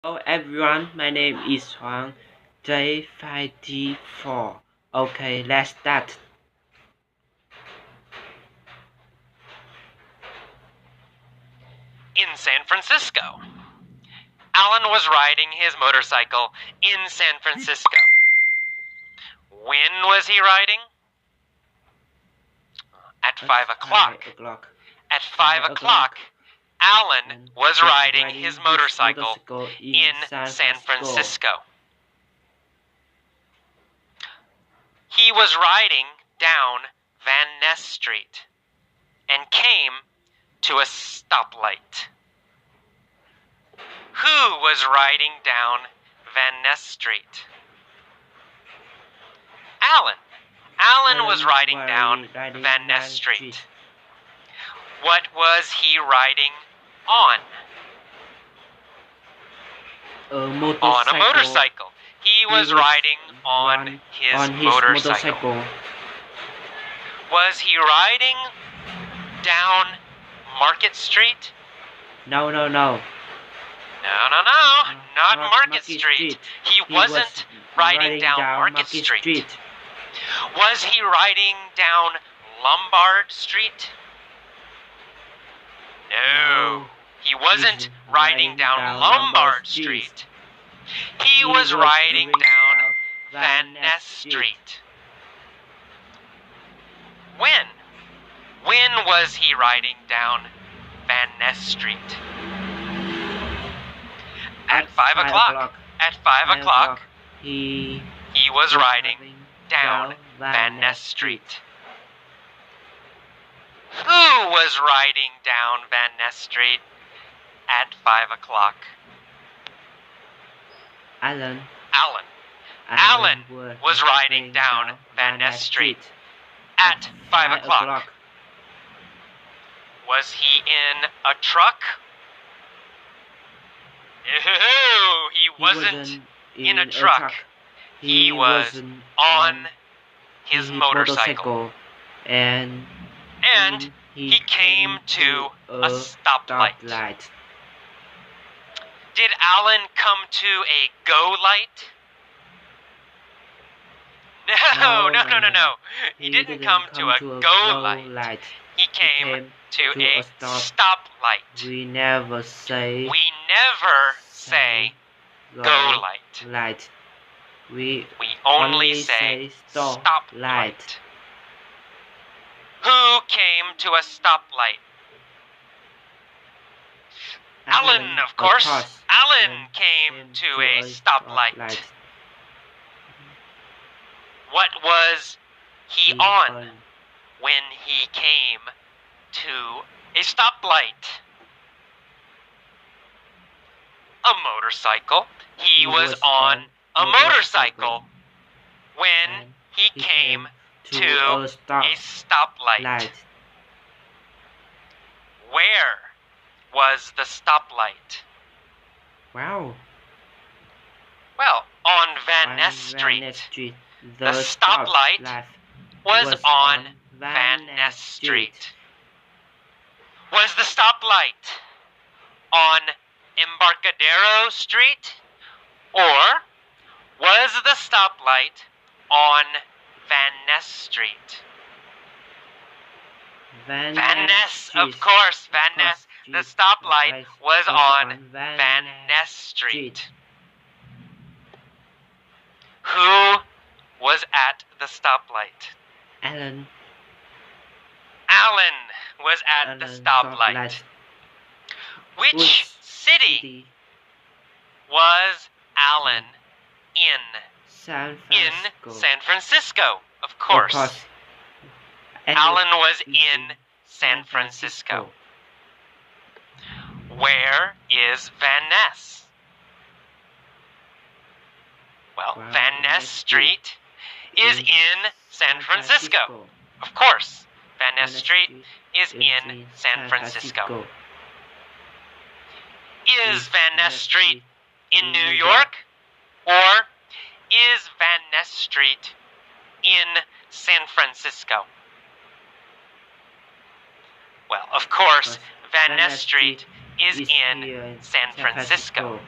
Hello everyone, my name is Huang J5T4. Okay, let's start. In San Francisco. Alan was riding his motorcycle in San Francisco. When was he riding? At 5 o'clock. At 5 o'clock, Alan was riding his motorcycle in San Francisco. He was riding down Van Ness Street and came to a stoplight. Who was riding down Van Ness Street? Alan. Alan was riding down Van Ness Street. What was he riding on? On a motorcycle. He was riding on his motorcycle. Was he riding down Market Street? No. No, not Market Street. He wasn't riding down Market Street. Was he riding down Lombard Street? No, he wasn't riding down Lombard Street. He was riding down Van Ness Street. When? When was he riding down Van Ness Street? At 5 o'clock. At 5 o'clock, he was riding down Van Ness Street. Who was riding down Van Ness Street at 5 o'clock? Alan. Alan was riding down Van Ness Street at 5 o'clock. Was he in a truck? No, he wasn't in a truck. He was on his motorcycle. And he came to a stoplight. Did Alan come to a go light? No. He didn't come to a go light. He came to a stoplight. We never say go light. We only say stop light. Who came to a stoplight? Alan, of course. Alan came to a stoplight. What was he on when he came to a stoplight? A motorcycle. He was on a motorcycle when he came to a stoplight. Where was the stoplight? Wow. Well, on Van Ness Street. The stoplight was on Van Ness Street. Was the stoplight on Embarcadero Street? Or was the stoplight on Van Ness Street? Van Ness, of course, Van Ness. The stoplight was on Van Ness Street. Who was at the stoplight? Alan was at the stoplight. Which city was Alan in? San Francisco, of course. Alan was in San Francisco. Where is Van Ness? Well, Van Ness Street is in San Francisco. Of course, Van Ness Street is in San Francisco. Is Van Ness Street in New York? Or is Van Ness Street in San Francisco? Well, of course, Van Ness Street is in San Francisco.